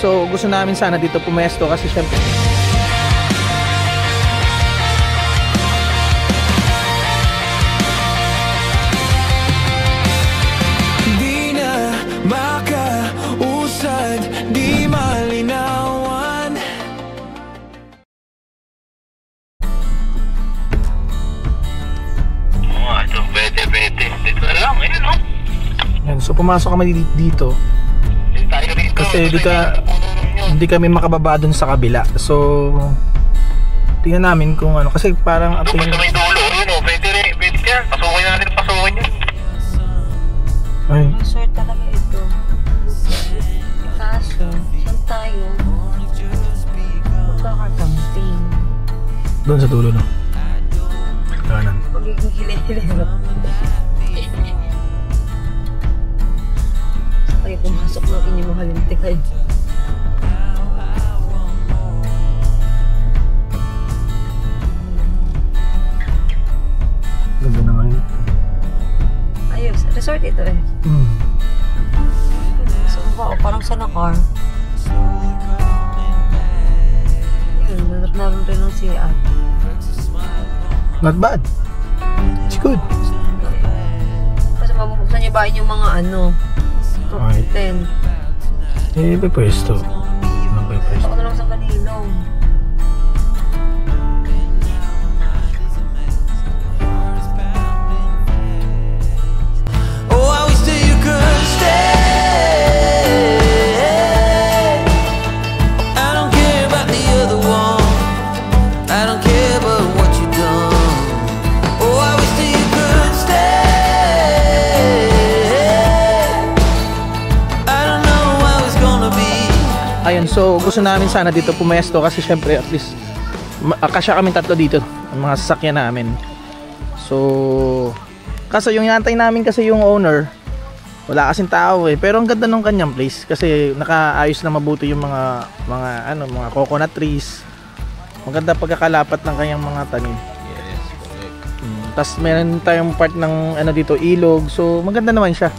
so gusto namin sana dito pumesto kasi syempre di na makausad, di malinawan. Ito pwede. Dito na lang, ayun o. yan, so pumasok kami dito Tayo rito. kasi hindi kami makababa dun sa kabila. So tingnan namin kung ano kasi parang Ito basta may dulo, yun o. Pwede yan. Pasukin natin, pasukin yun. ay, Resort talaga ito. Kaso, saan tayo? Magkakacamping. doon sa dulo no. Kanan. Magiging hilit-hilit. Ay, pumasok ng inyong mga lintikay. Ganda naman yun. Ayos, resort ito eh. So, parang sa nakar. Yun, naroon rin ng CR. Not bad. It's good. Kasi mabubuksan niyo ba yung mga ano? Okay. Tent. Eh, may pwesto. Ano ba yung pwesto? Ako na lang sa Manilong. Oh, I wish that you could stay. I don't care about the other one. I don't care about what you done. Oh, I wish that you could stay. I don't know how it's gonna be. Ayun, so gusto namin sana dito pumesto kasi syempre at least kasya kami tatlo dito ang mga sasakyan namin. So kaso yung inantay namin kasi yung owner wala kasing tao eh, pero ang ganda ng kanyang place kasi nakaayos na mabuti yung mga coconut trees. Maganda pagkakalapat ng kanyang mga tanim. Yes, correct. Tapos meron tayong part ng ano dito, ilog. So maganda naman siya.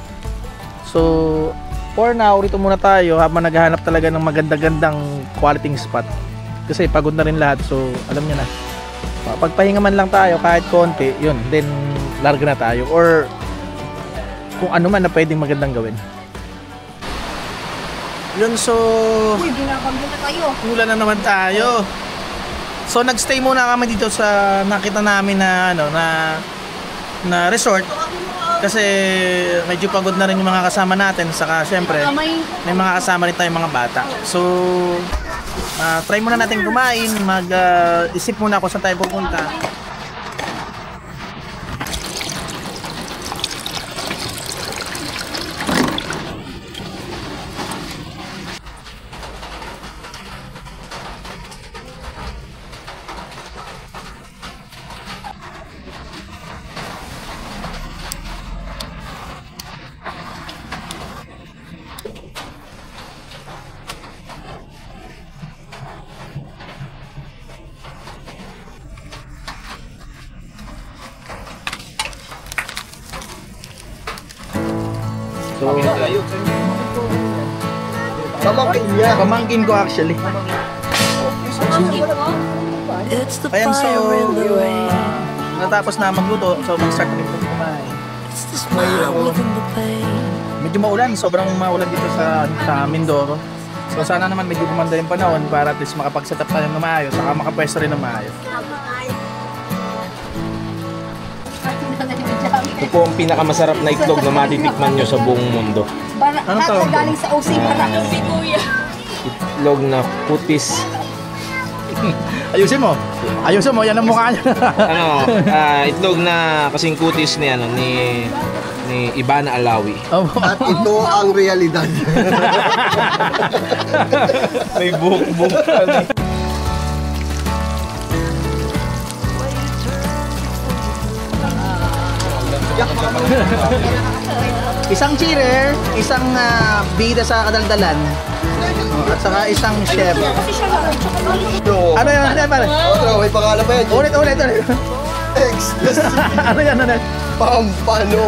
So for now, rito muna tayo habang naghahanap talaga ng maganda-gandang quality spot. Kasi pagod na rin lahat, so alam niyo na. Pagpahinga man lang tayo kahit konti, yun, then larga na tayo. Or kung ano man na pwedeng magandang gawin. Yun, so Uy, ginabagyo na tayo. ulan na naman tayo. So nagstay muna kami dito sa nakita namin na na resort kasi medyo pagod na rin yung mga kasama natin, saka syempre may mga kasama rin tayong mga bata. So try muna natin kumain, isip muna kung saan tayo pupunta. So, pamangkin ko actually. Ayan, so natapos na magluto, so mag-start na rin po kumain. Medyo maulan, sobrang maulan dito sa Mindoro. So sana naman medyo gumanda yung panahon para at least makapag-set up tayo ng maayos, saka makapwesto rin ng maayos. Ito po ang pinakamasarap na itlog na matitikman nyo sa buong mundo. Ano tawag doon? Galing sa OC, parang si Kuya. Itlog na putis. Ayusin mo, yan ang mukha niya. Itlog na kasing kutis ni Ivana Alawi. At ito ang realidad. May buhok-buhok. Isang cheerer, isang bida sa kadaldalan, at saka isang chef. Ano yan? Ano yan, pare? May pangalan pa yan. Ulit. Ecstasy. Ano yan? Pampano.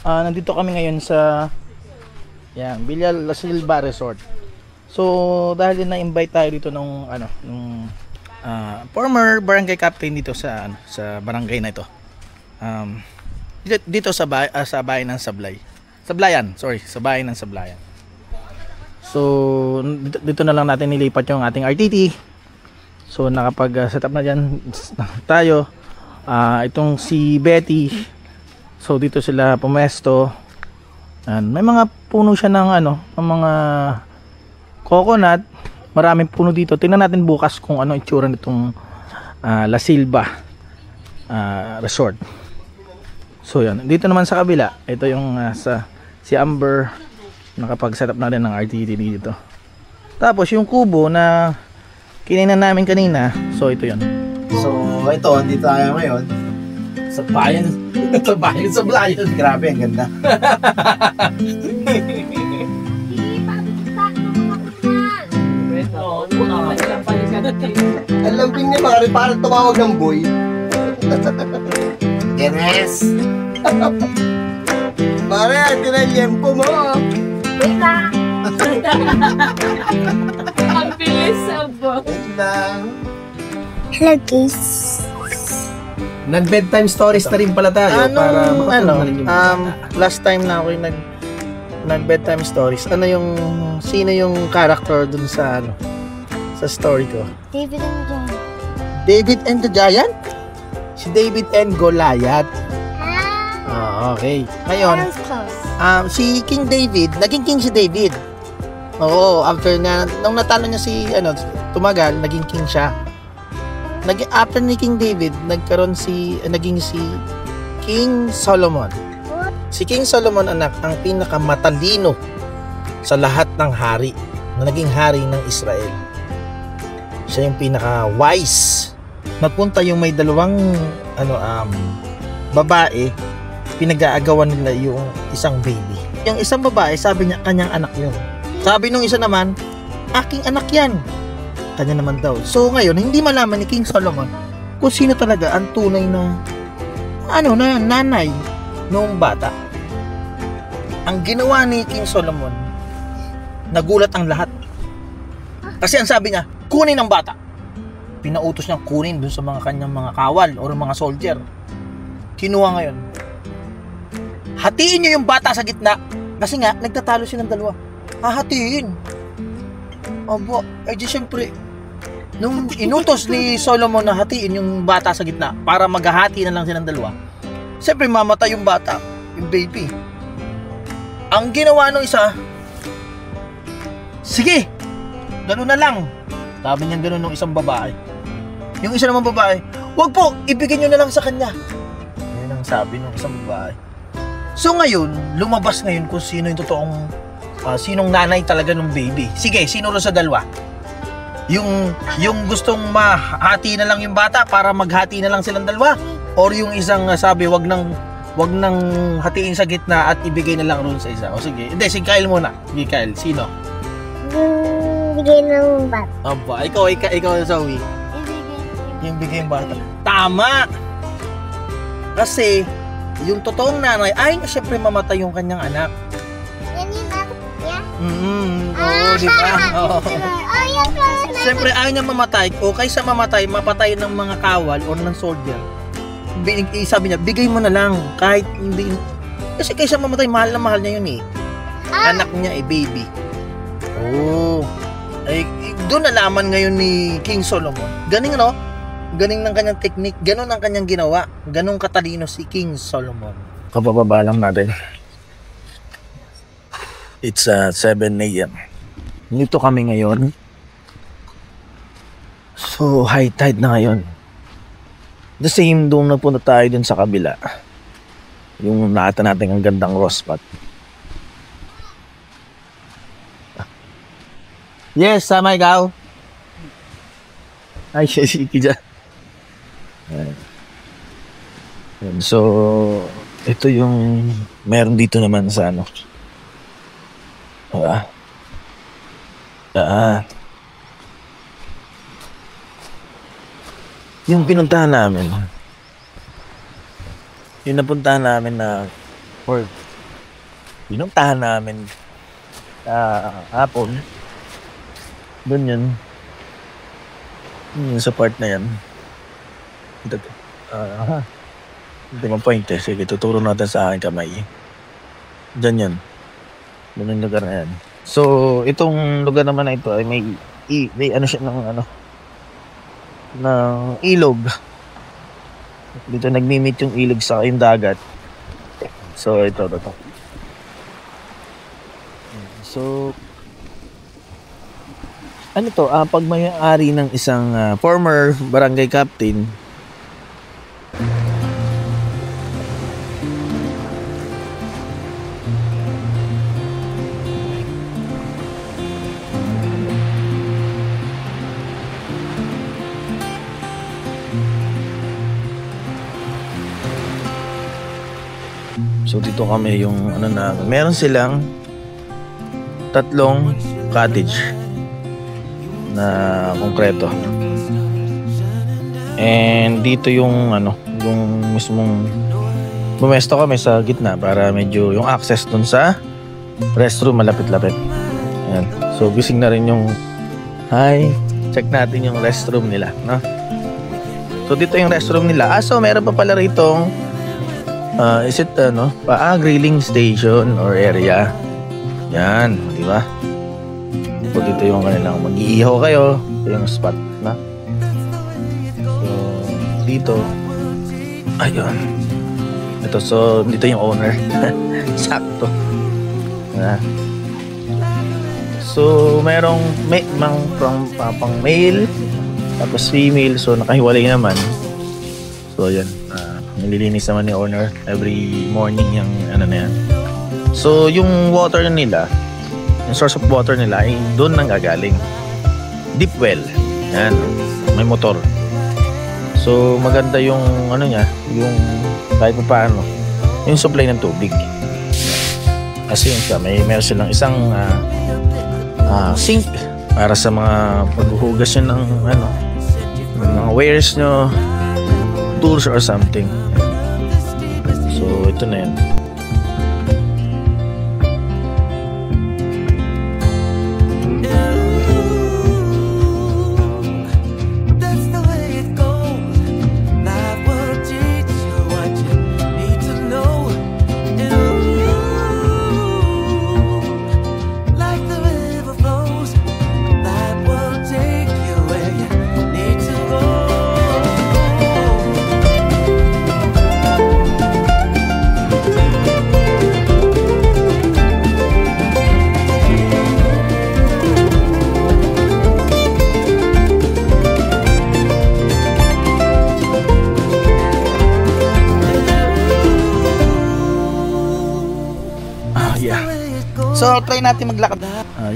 nandito kami ngayon sa Villa La Silva Resort. So dahil na-invite tayo dito nung former barangay captain dito sa barangay na ito. Dito sa bayan ng Sablay. Sablayan, sorry, sa bayan ng Sablayan. So dito na lang natin nilipat yung ating RTT. So nakapag-set up na diyan tayo. Itong si Betty. So dito sila pumesto. May mga puno siya ng ng mga coconut. Maraming puno dito. Tingnan natin bukas kung ano itsura nitong La Silva Resort. So yan, dito naman sa kabila, ito yung si Amber nakapag-set up na rin ng RTT dito. Tapos yung kubo na kininan namin kanina, so ito yun. So ito, dito tayo ngayon sa bayan sa Sablayan. Grabe, ang ganda. Ang lambing niya pare, parang tumawag ng boy. Yes. Pare, tinayempo mo. Ang bilis sa bo. Hello guys. Nag-bedtime stories na rin pala tayo para makatulong na rin yung last time na ako yung nag bedtime stories. Sino yung character dun sa sa story ko? David and John. David and the Giant? Si David and Goliath. Okay. Ngayon, That was close. si King David, naging king si David. Oo, after nung natalo niya si tumagal, naging king siya. After ni King David, naging si King Solomon. Si King Solomon ang pinakamatalino sa lahat ng hari na naging hari ng Israel. Siya yung pinaka-wise. Napunta yung may dalawang babae, pinag-aagawan nila yung isang baby. Yung isang babae, sabi niya kanyang anak yun. Sabi nung isa naman, aking anak yan. Kanya naman daw. So ngayon, hindi malaman ni King Solomon kung sino talaga ang tunay na nanay noong bata. Ang ginawa ni King Solomon, nagulat ang lahat. Kasi ang sabi niya, kunin ang bata. Pinautos niyang kunin dun sa mga kanyang mga kawal o mga soldier. Kinuha ngayon. Hatiin niyo yung bata sa gitna. Kasi nga, nagtatalo silang dalawa. Hahatiin. Abo, di syempre, nung inutos ni Solomon na hatiin yung bata sa gitna para maghahati na lang silang dalawa, syempre mamatay yung bata, yung baby. Ang ginawa nung isa, sige, gano'n na lang. Sabi niya gano'n nung isang babae. Yung isa naman babae, wag po, ibigay nyo na lang sa kanya. Yan ang sabi nung isang babae. So ngayon, lumabas ngayon kung sino yung totoong sinong nanay talaga ng baby. Sige, sino rin sa dalawa? Yung gustong mahati na lang yung bata para maghati na lang silang dalawa? Or yung isang sabi, wag nang hatiin sa gitna at ibigay na lang ron sa isa? O sige, hindi, si Kyle muna. Sige, Kyle, sino? Yung bigay ng bat. Aba, ikaw, Zoe. Yung bigay yung bata. Tama! Kasi, yung totoong nanay, ay, syempre mamatay yung kanyang anak. Yan yung bat? Yeah? Oo, di ba? Oo. Oh, yung close. Siyempre, ayaw niya mamatay. O kaysa mapatay ng mga kawal o ng soldier. Sabi niya, bigay mo na lang. Kahit hindi. Kasi kaysa mamatay, mahal na mahal niya yun eh. Anak niya baby. Oh. Ay, doon nalaman ngayon ni King Solomon. Galing Galing ng kanyang technique. Ganon ang kanyang ginawa. Ganon katalino si King Solomon. Kapababa lang natin. It's 7 a.m. Dito kami ngayon. So, high tide na ngayon. The same doon napunta tayo dun sa kabila. Yung nakita natin ang gandang rose spot. Yes, sama ikaw. Ay, sige dyan. So, ito yung meron dito naman sa yung pinuntahan namin, yung napuntahan namin na for Pinuntahan namin hapon. Doon yun. Yun sa part na yan. Hindi mo point eh. Sige, tuturo natin sa akin kamay. Diyan yan. Doon yung lugar na yan. So, itong lugar naman na ito ay may ano siya ng ilog. Dito nagmi-meet yung ilog sa yung dagat. So, ito. So, ano to? Pag may-ari ng isang former barangay captain, so dito kami yung meron silang 3 cottage na konkreto. And dito yung yung mismong bumesto kami sa gitna para medyo yung access dun sa restroom malapit-lapit. Ayan. So gising na rin yung check natin yung restroom nila, no? So dito yung restroom nila. So meron pa pala rito is it grilling station or area. Yan, di ba? So dito yung kanilang mag-iihaw kayo. Ito yung spot na. So dito ayun. Ito, so dito yung owner. Sakto. So merong pang male tapos female, so nakahiwalay naman. So yan, nililinis naman ni owner every morning yung na yan. So yung water nila, yung source of water nila ay doon nang gagaling. Deep well. Yan, may motor. So maganda yung niya, yung kahit pa paano, yung supply ng tubig. Kasi yun siya, meron silang isang sink para sa mga paghuhugas nyo ng mga wares nyo, tools or something. So ito na yan. So, try natin maglakad.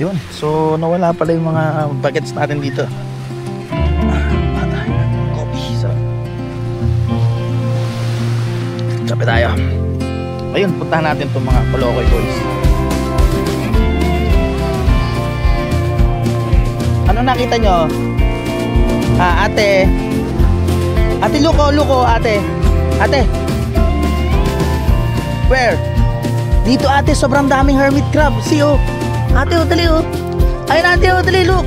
Yun. So, nawala pala yung mga buckets natin dito. Coffee. Sarap. Kape tayo. Ayun, puntahan natin itong mga Palokoy boys. Ano nakita nyo? Ate. Ate, luko, ate. Ate. Where? Dito ate, sobrang daming hermit crab. See oh. Ate oh, dali oh. Ayun ate oh, dali look.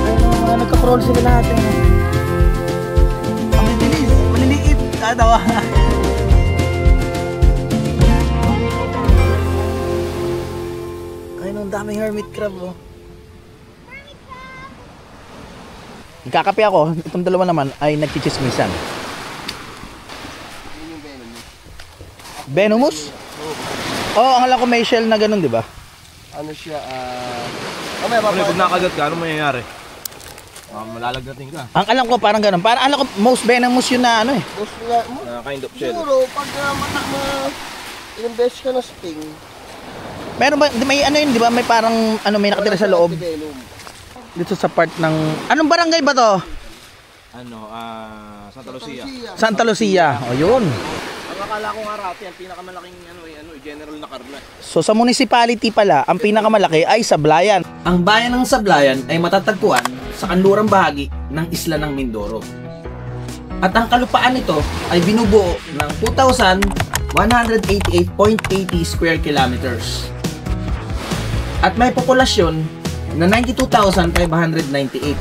Ayun, nagka-crawl sila lahat. Ang bilis, maliliit. Tawa. Ayun, ang daming hermit crab oh. Nagkakape ako. Itong dalawa naman ay nagchichismisan. Venomous? Oo, ang alam ko may shell na ganun, di ba? Ano siya, Pag nakagat ka, ano mangyayari? Malalagnatin ka. Ang alam ko parang ganun. Parang alam ko most venomous yun na ano eh. Kind of shell. siguro, pag matak na ilang beses ka na sting, Meron ba, may ano yun, di ba? May parang, may nakatira sa loob. venom. Dito sa part ng, anong barangay ba to? Santa Lucia. Santa Lucia. O yun. Ang akala ko nga rati, ang pinakamalaking general na karna. So sa municipality pala, ang pinakamalaki ay Sablayan. Ang bayan ng Sablayan ay matatagpuan sa kanlurang bahagi ng isla ng Mindoro. At ang kalupaan nito ay binubuo ng 2,500 188.80 square kilometers. At may populasyon na 92,598.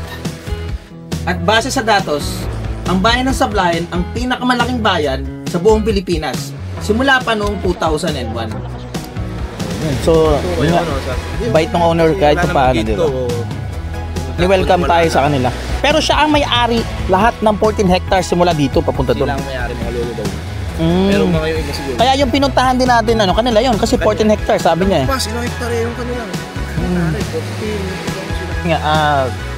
At base sa datos, ang bayan ng Sablayan ang pinakamalaking bayan sa buong Pilipinas simula pa noong 2001. So, bait ng owner kahit pa paano, diba? Ni-welcome tayo sa kanila. Pero siya ang may-ari lahat ng 14 hectares simula dito papunta doon. Sila ang may-ari mga lolo daw. Pero mga yung iba siguro. Kaya yung pinuntahan din natin, kanila yon kasi 14 hectares sabi niya eh. Pas, ilang hektare yung kanila.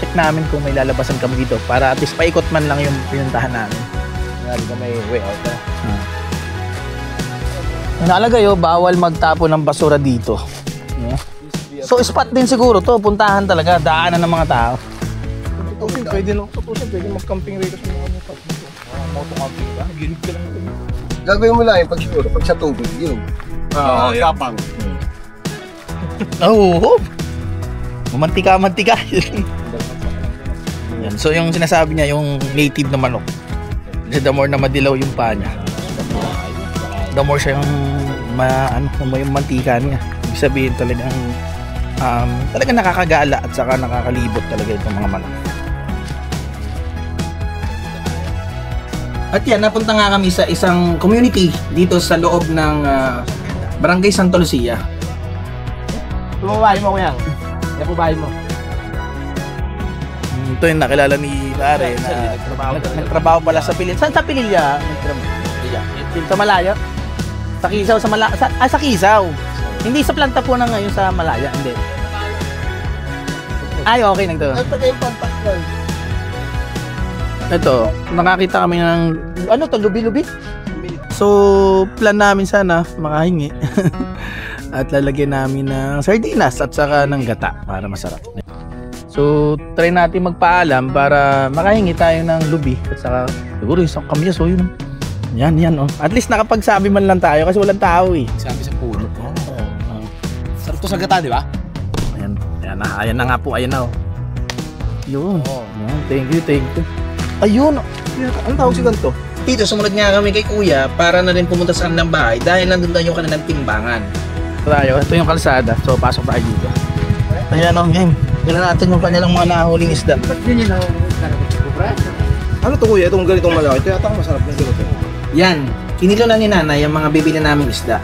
Check namin kung may lalabasan kami dito para at least paikot man lang yung pinuntahan namin. Hindi ka may way out na. Naalagay bawal magtapo ng basura dito. So spot din siguro to, puntahan talaga, daanan ng mga tao. Pwede mag-camping rito sa mga motor. Moto-camping ka, gilid ka lang. Gagawin mo lang yung pag siguro, pag sa tubig, yun. Kapang. Oo. Mamantika. Yan. So yung sinasabi niya, yung native na manok. Kasi the more na madilaw yung paa niya, the more siya yung yung mantika niya. Ibig sabihin talagang nakakagala at saka nakakalibot talaga itong mga manok. At yan, napunta nga kami sa isang community dito sa loob ng Barangay Santa Lucia. Pumabahay mo kuya. Kaya pumabahay mo. Ito yung nakilala ni Pare na nagtrabaho pala sa Pilil. Saan sa Pililya? Sa Malaya? Sa Kisaw? Sa Kisaw. Hindi sa planta po na ngayon sa Malaya. Hindi. Ay, okay. At pag yung pantak lang. Ito, nakakita kami ng lubi-lubi. So, plan namin sana makahingi. At lalagyan namin ng sardinas at saka ng gata para masarap. So, try natin magpaalam para makahingi tayo ng lubi at saka siguro isang kamyas yun. Yan At least nakapagsabi man lang tayo kasi walang tao eh. Sabi sa puno. Sarap to sa gata, di ba? Ayan na nga po, ayan na Yun. Thank you. Ayun. Ano tawag si ganito? Dito, sumunod nga kami kay Kuya para na rin pumunta sa kanilang bahay dahil nandun daw yung kanilang timbangan. Ito yung kalsada. So, pasok tayo dito. Ayan game. Tignan natin yung kanilang mga nahuling isda. Ano to kuya? Itong ganitong malaki. Ito yata ang masarap ng ganito. Yan. Kinilo na ni Nanay yung mga bibili naming isda.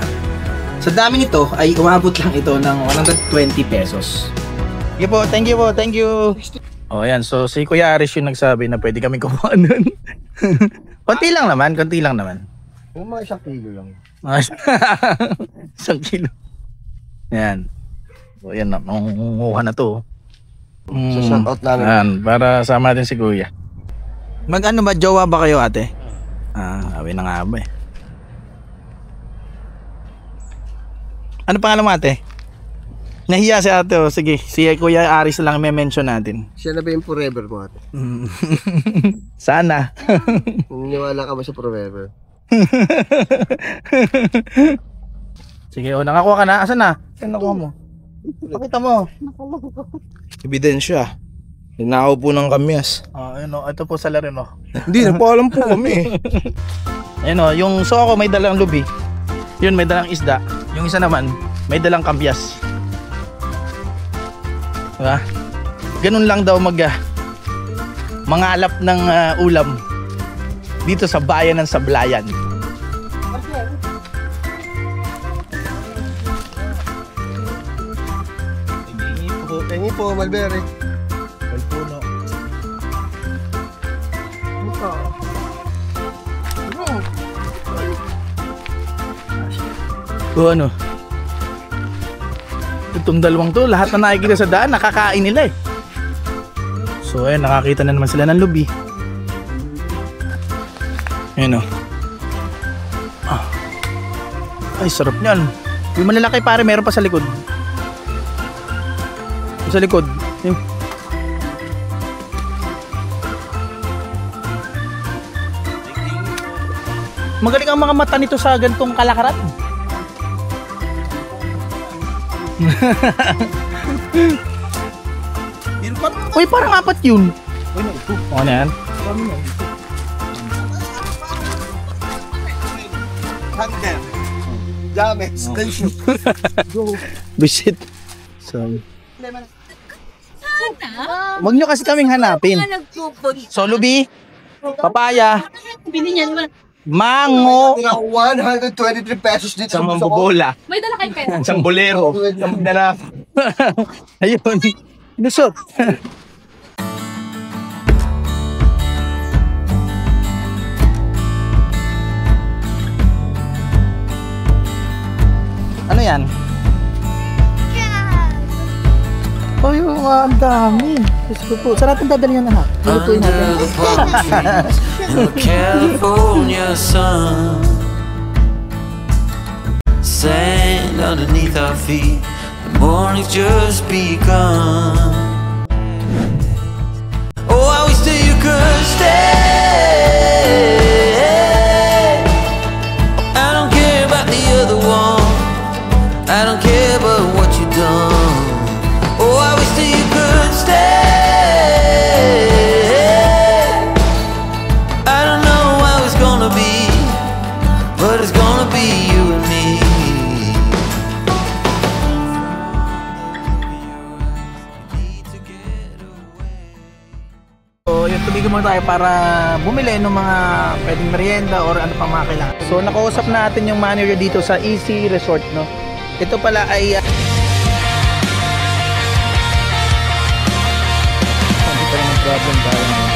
Sa dami nito ay umabot lang ito ng 120 pesos. Thank you. Ayan. So, si Kuya Aris yung nagsabi na pwede kami kumuha nun. konti lang naman. Yung mga 1 kilo lang. 1 kilo. Yan. So, yan na. Mangunguha na to. So, shout out namin. Yan. Para sama din si Kuya. Mag-ano ba? Jowa ba kayo ate? Awi na nga ba eh. Ano pangalan mo ate? Nahiya si ate Sige, si Kuya Aris lang may mention natin. Siya na ba yung forever mo ate? Sana. Niniwala ka ba sa forever? Sige, nakakuha ka na. Asan na? Saan nakuha mo? Pakita mo. Ebidensya. Hinakaw po ng kamyas. Ayun ito po sa larin Hindi, nagpaalam po kami. Ayun yung soko may dalang lubi. Yun may dalang isda. Yung isa naman may dalang kambyas. Diba? Ganun lang daw mangalap ng ulam dito sa bayan ng Sablayan. Tingi po, Malbere. Puno. Ano? Itong dalawang to, lahat na nakikita sa daan, nakakain nila eh. So ayun, nakakita na naman sila ng lubi. Ayun Ay, sarap niyan. Yung malalaki pare, meron pa sa likod. Sa likod. Magaling ang mga mata nito sa gantong kalakaran. Uy, parang 4 yun. Ano yan? James. Visit. So, wag nyo kasi kaming hanapin. So, lubi, papaya, Bili niyan. mango, 123 pesos dito. Isang mambobola. May dala kayong pera. Isang bolero. Isang dala. ayun, lusot. Ano yan? Oh, yung ang dami. Diyos ko po. Saan natin dadalhin yan, anak? Lutuin natin. Under the palm trees in the California sun, sand underneath our feet, the morning's just begun. Oh, I wish that you could stay. I don't care about the other one, I don't care about what you've done. Oh, I wish that you could stay. I don't know how it's gonna be, but it's gonna be you and me. So, yun, tumigan muna tayo para bumili ng mga pwedeng merienda or ano pang mga kailangan. So, nakausap natin yung manager dito sa Easy Resort, no? Ito pala ay... Hindi pa naman problem tayo.